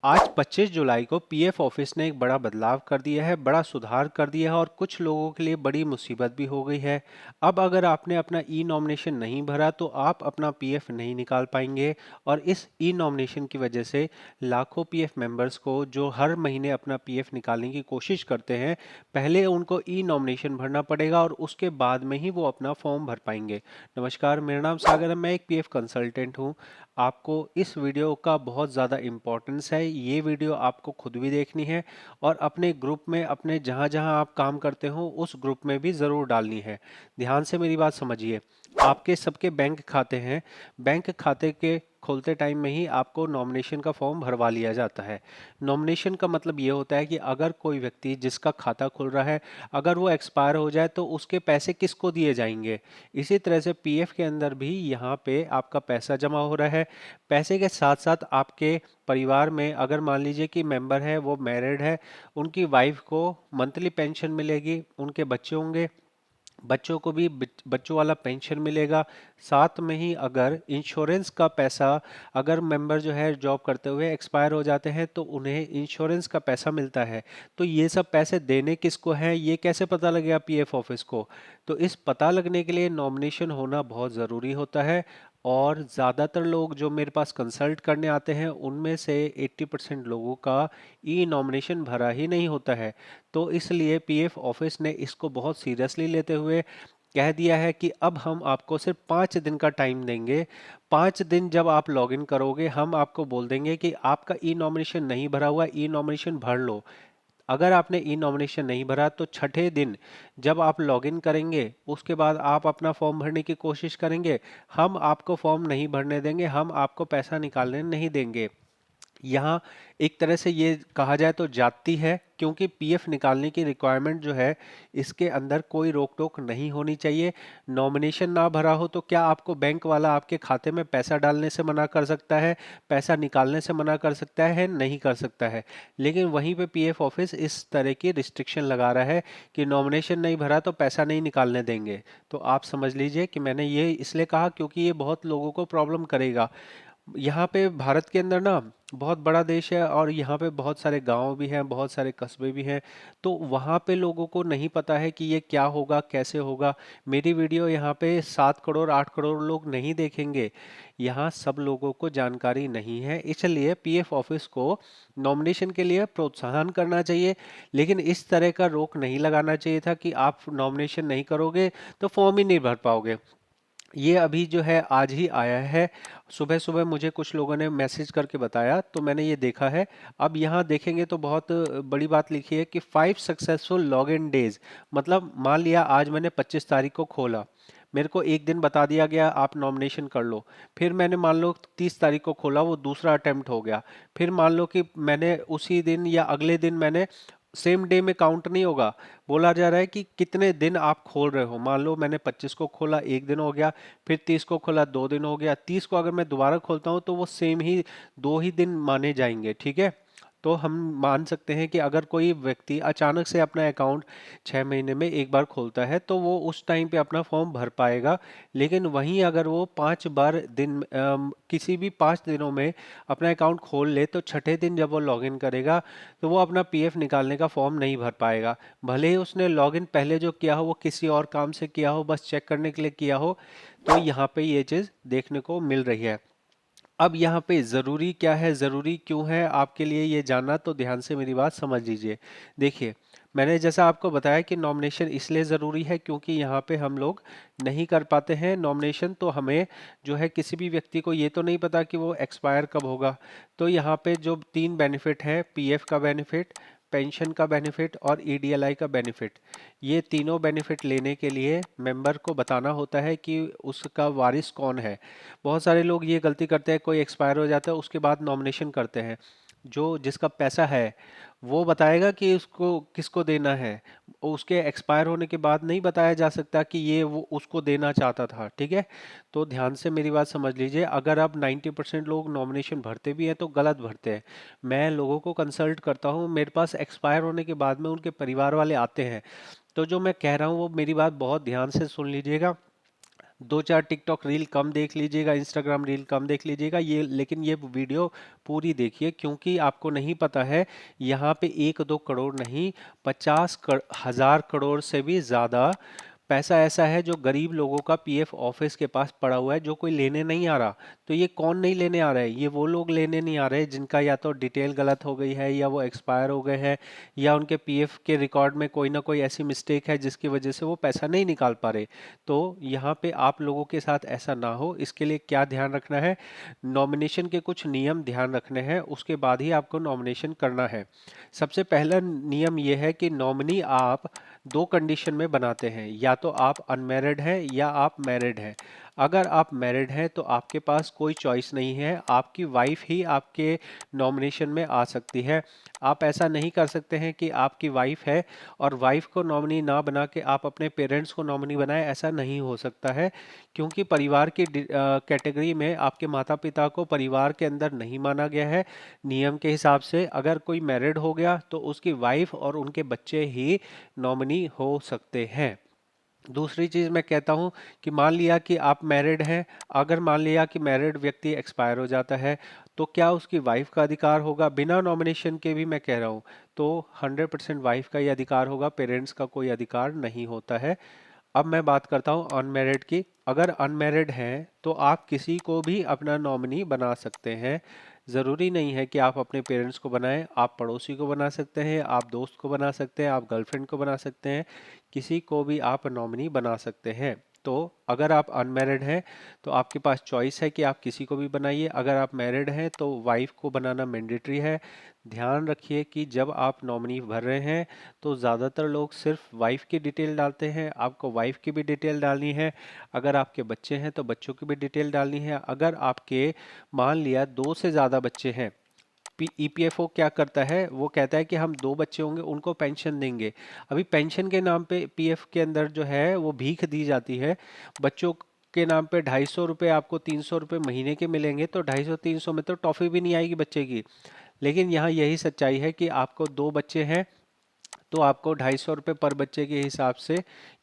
आज 25 जुलाई को PF office ने एक बड़ा बदलाव कर दिया है, बड़ा सुधार कर दिया है और कुछ लोगों के लिए बड़ी मुसीबत भी हो गई है। अब अगर आपने अपना ई नॉमिनेशन नहीं भरा तो आप अपना पीएफ नहीं निकाल पाएंगे और इस ई नॉमिनेशन की वजह से लाखों पीएफ मेंबर्स को जो हर महीने अपना पीएफ निकालने की कोशिश करते हैं, पहले उनको ई नॉमिनेशन भरना पड़ेगा और उसके बाद में ही वो अपना फॉर्म भर पाएंगे। नमस्कार, मेरा नाम सागर है, मैं एक पीएफ कंसल्टेंट हूँ। आपको इस वीडियो का बहुत ज़्यादा इम्पोर्टेंस है। ये वीडियो आपको खुद भी देखनी है और अपने ग्रुप में, अपने जहाँ जहाँ आप काम करते हो उस ग्रुप में भी ज़रूर डालनी है। ध्यान से मेरी बात समझिए। आपके सबके बैंक खाते हैं। बैंक खाते के खोलते टाइम में ही आपको नॉमिनेशन का फॉर्म भरवा लिया जाता है। नॉमिनेशन का मतलब ये होता है कि अगर कोई व्यक्ति जिसका खाता खुल रहा है, अगर वो एक्सपायर हो जाए तो उसके पैसे किसको दिए जाएंगे। इसी तरह से पीएफ के अंदर भी यहाँ पे आपका पैसा जमा हो रहा है। पैसे के साथ साथ आपके परिवार में अगर मान लीजिए कि मेंबर है वो मैरिड है, उनकी वाइफ को मंथली पेंशन मिलेगी, उनके बच्चे होंगे, बच्चों को भी बच्चों वाला पेंशन मिलेगा। साथ में ही अगर इंश्योरेंस का पैसा, अगर मेंबर जो है जॉब करते हुए एक्सपायर हो जाते हैं तो उन्हें इंश्योरेंस का पैसा मिलता है। तो ये सब पैसे देने किसको हैं, ये कैसे पता लगेगा पीएफ ऑफिस को। तो इस पता लगने के लिए नॉमिनेशन होना बहुत ज़रूरी होता है। और ज़्यादातर लोग जो मेरे पास कंसल्ट करने आते हैं उनमें से 80% लोगों का ई नॉमिनेशन भरा ही नहीं होता है। तो इसलिए पीएफ ऑफिस ने इसको बहुत सीरियसली लेते हुए कह दिया है कि अब हम आपको सिर्फ 5 दिन का टाइम देंगे। 5 दिन जब आप लॉगिन करोगे हम आपको बोल देंगे कि आपका ई नॉमिनेशन नहीं भरा हुआ, ई नॉमिनेशन भर लो। अगर आपने ई नॉमिनेशन नहीं भरा तो छठे दिन जब आप लॉगिन करेंगे उसके बाद आप अपना फॉर्म भरने की कोशिश करेंगे, हम आपको फॉर्म नहीं भरने देंगे, हम आपको पैसा निकालने नहीं देंगे। यहाँ एक तरह से ये कहा जाए तो जाती है, क्योंकि पीएफ निकालने की रिक्वायरमेंट जो है इसके अंदर कोई रोक टोक नहीं होनी चाहिए। नॉमिनेशन ना भरा हो तो क्या आपको बैंक वाला आपके खाते में पैसा डालने से मना कर सकता है, पैसा निकालने से मना कर सकता है? नहीं कर सकता है। लेकिन वहीं पे पीएफ ऑफिस इस तरह की रिस्ट्रिक्शन लगा रहा है कि नॉमिनेशन नहीं भरा तो पैसा नहीं निकालने देंगे। तो आप समझ लीजिए कि मैंने ये इसलिए कहा क्योंकि ये बहुत लोगों को प्रॉब्लम करेगा। यहाँ पे भारत के अंदर ना बहुत बड़ा देश है और यहाँ पे बहुत सारे गांव भी हैं, बहुत सारे कस्बे भी हैं। तो वहाँ पे लोगों को नहीं पता है कि ये क्या होगा, कैसे होगा। मेरी वीडियो यहाँ पे 7 करोड़ 8 करोड़ लोग नहीं देखेंगे। यहाँ सब लोगों को जानकारी नहीं है, इसलिए पीएफ ऑफिस को नॉमिनेशन के लिए प्रोत्साहन करना चाहिए। लेकिन इस तरह का रोक नहीं लगाना चाहिए था कि आप नॉमिनेशन नहीं करोगे तो फॉर्म ही नहीं भर पाओगे। ये अभी जो है आज ही आया है। सुबह सुबह मुझे कुछ लोगों ने मैसेज करके बताया तो मैंने ये देखा है। अब यहाँ देखेंगे तो बहुत बड़ी बात लिखी है कि 5 सक्सेसफुल लॉग इन डेज। मतलब मान लिया आज मैंने 25 तारीख को खोला, मेरे को एक दिन बता दिया गया आप नॉमिनेशन कर लो। फिर मैंने मान लो 30 तारीख को खोला, वो दूसरा अटेम्प्ट हो गया। फिर मान लो कि मैंने उसी दिन या अगले दिन मैंने, सेम डे में काउंट नहीं होगा। बोला जा रहा है कि कितने दिन आप खोल रहे हो। मान लो मैंने 25 को खोला, एक दिन हो गया। फिर 30 को खोला, 2 दिन हो गया। 30 को अगर मैं दोबारा खोलता हूँ तो वो सेम ही 2 ही दिन माने जाएंगे, ठीक है। तो हम मान सकते हैं कि अगर कोई व्यक्ति अचानक से अपना अकाउंट 6 महीने में एक बार खोलता है तो वो उस टाइम पे अपना फॉर्म भर पाएगा। लेकिन वहीं अगर वो 5 बार दिन किसी भी 5 दिनों में अपना अकाउंट खोल ले तो छठे दिन जब वो लॉगिन करेगा तो वो अपना पीएफ निकालने का फॉर्म नहीं भर पाएगा। भले ही उसने लॉगिन पहले जो किया हो वो किसी और काम से किया हो, बस चेक करने के लिए किया हो। तो यहाँ पे ये चीज़ देखने को मिल रही है। अब यहाँ पे ज़रूरी क्या है, ज़रूरी क्यों है आपके लिए ये जानना, तो ध्यान से मेरी बात समझ लीजिए। देखिए, मैंने जैसा आपको बताया कि नॉमिनेशन इसलिए ज़रूरी है क्योंकि यहाँ पे हम लोग नहीं कर पाते हैं नॉमिनेशन। तो हमें जो है किसी भी व्यक्ति को ये तो नहीं पता कि वो एक्सपायर कब होगा। तो यहाँ पे जो 3 बेनिफिट हैं, पीएफ का बेनिफिट, पेंशन का बेनिफिट और ईडीएलआई का बेनिफिट, ये तीनों बेनिफिट लेने के लिए मेंबर को बताना होता है कि उसका वारिस कौन है। बहुत सारे लोग ये गलती करते हैं, कोई एक्सपायर हो जाता है उसके बाद नॉमिनेशन करते हैं। जो जिसका पैसा है वो बताएगा कि उसको किसको देना है। उसके एक्सपायर होने के बाद नहीं बताया जा सकता कि ये वो उसको देना चाहता था, ठीक है। तो ध्यान से मेरी बात समझ लीजिए। अगर अब 90% लोग नॉमिनेशन भरते भी हैं तो गलत भरते हैं। मैं लोगों को कंसल्ट करता हूँ, मेरे पास एक्सपायर होने के बाद में उनके परिवार वाले आते हैं। तो जो मैं कह रहा हूँ वो मेरी बात बहुत ध्यान से सुन लीजिएगा। दो चार टिकटॉक रील कम देख लीजिएगा, इंस्टाग्राम रील कम देख लीजिएगा, ये लेकिन ये वीडियो पूरी देखिए, क्योंकि आपको नहीं पता है यहाँ पे 1-2 करोड़ नहीं, 50,000 करोड़ से भी ज़्यादा पैसा ऐसा है जो गरीब लोगों का पीएफ ऑफिस के पास पड़ा हुआ है, जो कोई लेने नहीं आ रहा। तो ये कौन नहीं लेने आ रहा है? ये वो लोग लेने नहीं आ रहे जिनका या तो डिटेल गलत हो गई है, या वो एक्सपायर हो गए हैं, या उनके पीएफ के रिकॉर्ड में कोई ना कोई ऐसी मिस्टेक है जिसकी वजह से वो पैसा नहीं निकाल पा रहे। तो यहाँ पे आप लोगों के साथ ऐसा ना हो, इसके लिए क्या ध्यान रखना है? नॉमिनेशन के कुछ नियम ध्यान रखने हैं, उसके बाद ही आपको नॉमिनेशन करना है। सबसे पहला नियम ये है कि नॉमिनी आप दो कंडीशन में बनाते हैं, या तो आप अनमैरिड हैं या आप मैरिड हैं। अगर आप मैरिड हैं तो आपके पास कोई चॉइस नहीं है, आपकी वाइफ ही आपके नॉमिनेशन में आ सकती है। आप ऐसा नहीं कर सकते हैं कि आपकी वाइफ है और वाइफ को नॉमिनी ना बना के आप अपने पेरेंट्स को नॉमिनी बनाएं, ऐसा नहीं हो सकता है। क्योंकि परिवार की कैटेगरी में आपके माता पिता को परिवार के अंदर नहीं माना गया है। नियम के हिसाब से अगर कोई मैरिड हो गया तो उसकी वाइफ और उनके बच्चे ही नॉमिनी हो सकते हैं। दूसरी चीज मैं कहता हूं कि मान लिया कि आप मैरिड हैं, अगर मान लिया कि मैरिड व्यक्ति एक्सपायर हो जाता है, तो क्या उसकी वाइफ का अधिकार होगा? बिना नॉमिनेशन के भी मैं कह रहा हूं, तो 100% वाइफ का ही अधिकार होगा, पेरेंट्स का कोई अधिकार नहीं होता है। अब मैं बात करता हूँ अनमैरिड की। अगर अनमैरिड हैं तो आप किसी को भी अपना नॉमिनी बना सकते हैं। ज़रूरी नहीं है कि आप अपने पेरेंट्स को बनाएं, आप पड़ोसी को बना सकते हैं, आप दोस्त को बना सकते हैं, आप गर्लफ्रेंड को बना सकते हैं, किसी को भी आप नॉमिनी बना सकते हैं। तो अगर आप अनमैरिड हैं तो आपके पास चॉइस है कि आप किसी को भी बनाइए। अगर आप मैरिड हैं तो वाइफ को बनाना मैंडेटरी है। ध्यान रखिए कि जब आप नॉमिनी भर रहे हैं तो ज़्यादातर लोग सिर्फ वाइफ की डिटेल डालते हैं, आपको वाइफ की भी डिटेल डालनी है। अगर आपके बच्चे हैं तो बच्चों की भी डिटेल डालनी है। अगर आपके मान लिया दो से ज़्यादा बच्चे हैं, ईपीएफओ क्या करता है, वो कहता है कि हम दो बच्चे होंगे उनको पेंशन देंगे। अभी पेंशन के नाम पे पीएफ के अंदर जो है वो भीख दी जाती है। बच्चों के नाम पे 250 रुपये आपको 300 रुपये महीने के मिलेंगे, तो 250-300 में तो टॉफी भी नहीं आएगी बच्चे की। लेकिन यहाँ यही सच्चाई है कि आपको दो बच्चे हैं तो आपको 250 रुपये पर बच्चे के हिसाब से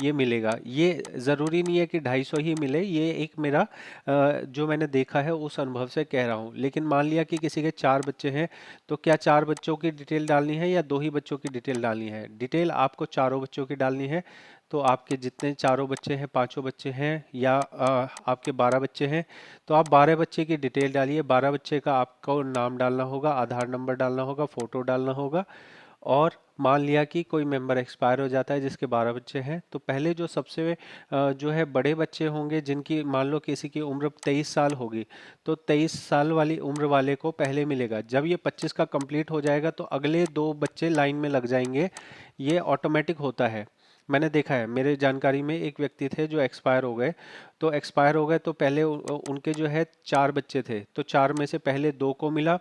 ये मिलेगा। ये ज़रूरी नहीं है कि 250 ही मिले, ये एक मेरा जो मैंने देखा है उस अनुभव से कह रहा हूँ। लेकिन मान लिया कि किसी के 4 बच्चे हैं, तो क्या 4 बच्चों की डिटेल डालनी है या दो ही बच्चों की डिटेल डालनी है? डिटेल आपको चारों बच्चों की डालनी है। तो आपके जितने चारों बच्चे हैं, पांचों बच्चे हैं, या आपके 12 बच्चे हैं, तो आप 12 बच्चे की डिटेल डालिए। 12 बच्चे का आपको नाम डालना होगा, आधार नंबर डालना होगा, फोटो डालना होगा। और मान लिया कि कोई मेंबर एक्सपायर हो जाता है जिसके 12 बच्चे हैं, तो पहले जो सबसे जो है बड़े बच्चे होंगे, जिनकी मान लो किसी की उम्र 23 साल होगी, तो 23 साल वाली उम्र वाले को पहले मिलेगा। जब ये 25 का कंप्लीट हो जाएगा तो अगले दो बच्चे लाइन में लग जाएंगे। ये ऑटोमेटिक होता है, मैंने देखा है। मेरे जानकारी में एक व्यक्ति थे जो एक्सपायर हो गए, तो एक्सपायर हो गए तो पहले उनके जो है 4 बच्चे थे, तो 4 में से पहले 2 को मिला।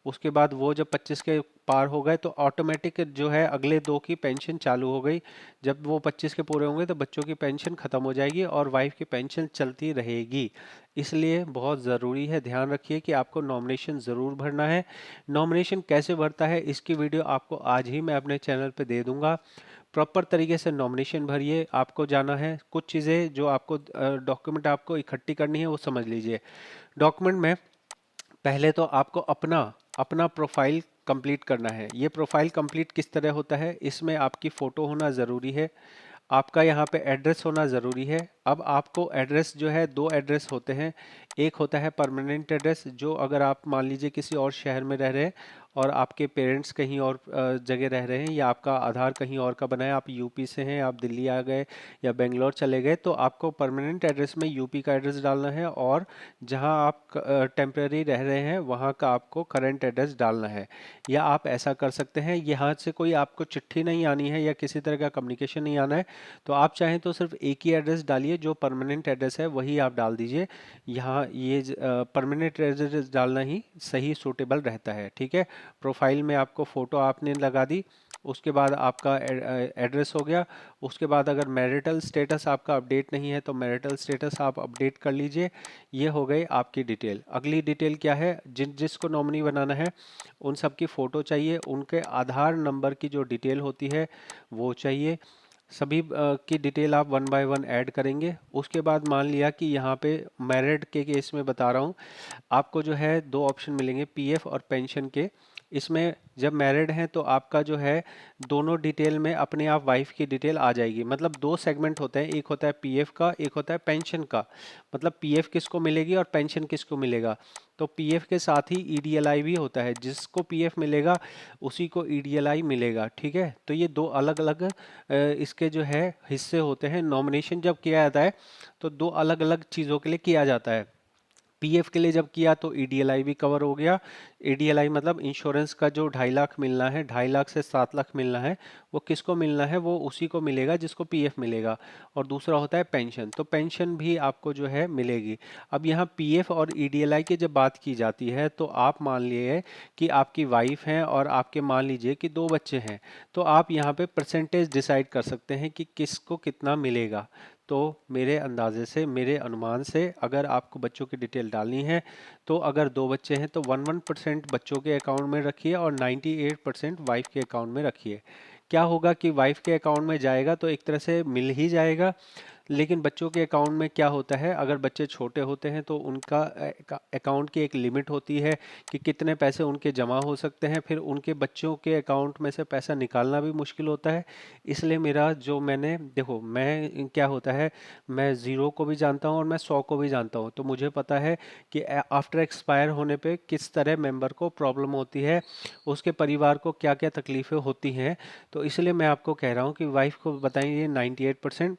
उसके बाद वो जब 25 के पार हो गए तो ऑटोमेटिक जो है अगले दो की पेंशन चालू हो गई। जब वो 25 के पूरे होंगे तो बच्चों की पेंशन खत्म हो जाएगी और वाइफ की पेंशन चलती रहेगी। इसलिए बहुत ज़रूरी है, ध्यान रखिए कि आपको नॉमिनेशन ज़रूर भरना है। नॉमिनेशन कैसे भरता है इसकी वीडियो आपको आज ही मैं अपने चैनल पे दे दूंगा। प्रॉपर तरीके से नॉमिनेशन भरिए। आपको जाना है, कुछ चीज़ें जो आपको डॉक्यूमेंट आपको इकट्ठी करनी है वो समझ लीजिए। डॉक्यूमेंट में पहले तो आपको अपना अपना प्रोफाइल कंप्लीट करना है। ये प्रोफाइल कंप्लीट किस तरह होता है? इसमें आपकी फ़ोटो होना ज़रूरी है, आपका यहाँ पे एड्रेस होना ज़रूरी है। अब आपको एड्रेस जो है, दो एड्रेस होते हैं। एक होता है परमानेंट एड्रेस, जो अगर आप मान लीजिए किसी और शहर में रह रहे हैं और आपके पेरेंट्स कहीं और जगह रह रहे हैं, या आपका आधार कहीं और का बना है, आप यूपी से हैं, आप दिल्ली आ गए या बेंगलोर चले गए, तो आपको परमानेंट एड्रेस में यूपी का एड्रेस डालना है, और जहाँ आप टेम्परेरी रह रहे हैं वहाँ का आपको करंट एड्रेस डालना है। या आप ऐसा कर सकते हैं, यहाँ से कोई आपको चिट्ठी नहीं आनी है या किसी तरह का कम्युनिकेशन नहीं आना है, तो आप चाहें तो सिर्फ एक ही एड्रेस डालिए, जो परमानेंट एड्रेस है वही आप डाल दीजिए। यहाँ ये परमानेंट एड्रेस डालना ही सही सूटेबल रहता है, ठीक है। प्रोफाइल में आपको फ़ोटो आपने लगा दी, उसके बाद आपका एड्रेस हो गया। उसके बाद अगर मैरिटल स्टेटस आपका अपडेट नहीं है तो मैरिटल स्टेटस आप अपडेट कर लीजिए। ये हो गई आपकी डिटेल। अगली डिटेल क्या है? जिसको नॉमिनी बनाना है उन सब की फ़ोटो चाहिए, उनके आधार नंबर की जो डिटेल होती है वो चाहिए। सभी की डिटेल आप वन बाय वन ऐड करेंगे। उसके बाद मान लिया कि यहाँ पे मैरिड के केस में बता रहा हूँ, आपको जो है दो ऑप्शन मिलेंगे पीएफ और पेंशन के। इसमें जब मैरिड हैं तो आपका जो है दोनों डिटेल में अपने आप वाइफ की डिटेल आ जाएगी। मतलब दो सेगमेंट होते हैं, एक होता है पीएफ का, एक होता है पेंशन का। मतलब पीएफ किसको मिलेगी और पेंशन किसको मिलेगा। तो पीएफ के साथ ही ईडीएलआई भी होता है, जिसको पीएफ मिलेगा उसी को ईडीएलआई मिलेगा। ठीक है, तो ये दो अलग अलग इसके जो है हिस्से होते हैं। नॉमिनेशन जब किया जाता है तो दो अलग अलग चीज़ों के लिए किया जाता है। पीएफ के लिए जब किया तो ईडीएलआई भी कवर हो गया। ईडीएलआई मतलब इंश्योरेंस का जो 2.5 लाख मिलना है, 2.5 लाख से 7 लाख मिलना है, वो किसको मिलना है, वो उसी को मिलेगा जिसको पीएफ मिलेगा। और दूसरा होता है पेंशन, तो पेंशन भी आपको जो है मिलेगी। अब यहाँ पीएफ और ईडीएलआई की जब बात की जाती है तो आप मान लिए कि आपकी वाइफ हैं और आपके मान लीजिए कि दो बच्चे हैं, तो आप यहाँ पे परसेंटेज डिसाइड कर सकते हैं कि किसको कितना मिलेगा। तो मेरे अंदाजे से, मेरे अनुमान से, अगर आपको बच्चों की डिटेल डालनी है तो अगर दो बच्चे हैं तो 1% बच्चों के अकाउंट में रखिए और 98% वाइफ के अकाउंट में रखिए। क्या होगा कि वाइफ के अकाउंट में जाएगा तो एक तरह से मिल ही जाएगा, लेकिन बच्चों के अकाउंट में क्या होता है, अगर बच्चे छोटे होते हैं तो उनका अकाउंट की एक लिमिट होती है कि कितने पैसे उनके जमा हो सकते हैं, फिर उनके बच्चों के अकाउंट में से पैसा निकालना भी मुश्किल होता है। इसलिए मेरा जो, मैंने देखो, मैं क्या होता है, मैं ज़ीरो को भी जानता हूँ और मैं 100 को भी जानता हूँ, तो मुझे पता है कि आफ्टर एक्सपायर होने पे किस तरह मेंबर को प्रॉब्लम होती है, उसके परिवार को क्या क्या तकलीफ़ें होती हैं। तो इसलिए मैं आपको कह रहा हूँ कि वाइफ को बताइए 98%,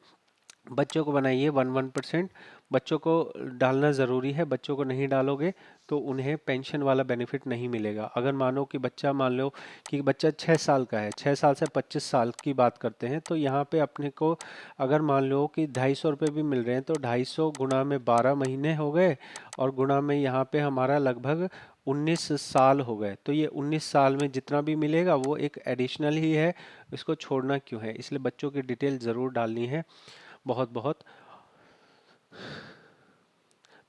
बच्चों को बनाइए 1%। बच्चों को डालना ज़रूरी है, बच्चों को नहीं डालोगे तो उन्हें पेंशन वाला बेनिफिट नहीं मिलेगा। अगर मानो कि बच्चा, मान लो कि बच्चा 6 साल का है, 6 साल से 25 साल की बात करते हैं, तो यहाँ पे अपने को अगर मान लो कि 250 रुपये भी मिल रहे हैं तो 250 गुना में 12 महीने हो गए और गुना में यहाँ पे हमारा लगभग 19 साल हो गए। तो ये 19 साल में जितना भी मिलेगा वो एक एडिशनल ही है, इसको छोड़ना क्यों है। इसलिए बच्चों की डिटेल ज़रूर डालनी है, बहुत बहुत।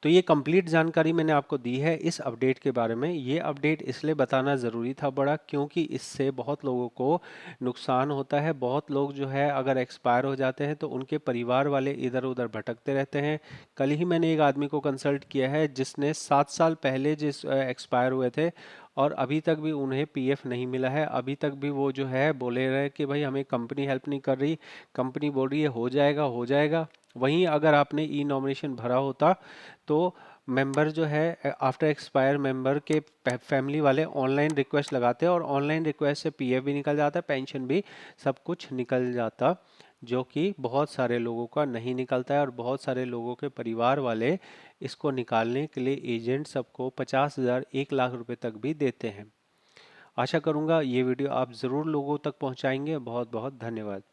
तो ये कंप्लीट जानकारी मैंने आपको दी है इस अपडेट के बारे में। ये अपडेट इसलिए बताना ज़रूरी था बड़ा, क्योंकि इससे बहुत लोगों को नुकसान होता है। बहुत लोग जो है अगर एक्सपायर हो जाते हैं तो उनके परिवार वाले इधर उधर भटकते रहते हैं। कल ही मैंने एक आदमी को कंसल्ट किया है जिसने 7 साल पहले जिस एक्सपायर हुए थे और अभी तक भी उन्हें पीएफ नहीं मिला है। अभी तक भी वो जो है बोले रहे कि भाई हमें कंपनी हेल्प नहीं कर रही, कंपनी बोल रही है हो जाएगा हो जाएगा। वहीं अगर आपने ई नॉमिनेशन भरा होता तो मेंबर जो है आफ्टर एक्सपायर मेंबर के फैमिली वाले ऑनलाइन रिक्वेस्ट लगाते और ऑनलाइन रिक्वेस्ट से पीएफ भी निकल जाता, पेंशन भी, सब कुछ निकल जाता, जो कि बहुत सारे लोगों का नहीं निकलता है। और बहुत सारे लोगों के परिवार वाले इसको निकालने के लिए एजेंट सबको 50,000 1 लाख रुपए तक भी देते हैं। आशा करूंगा ये वीडियो आप ज़रूर लोगों तक पहुंचाएंगे। बहुत बहुत धन्यवाद।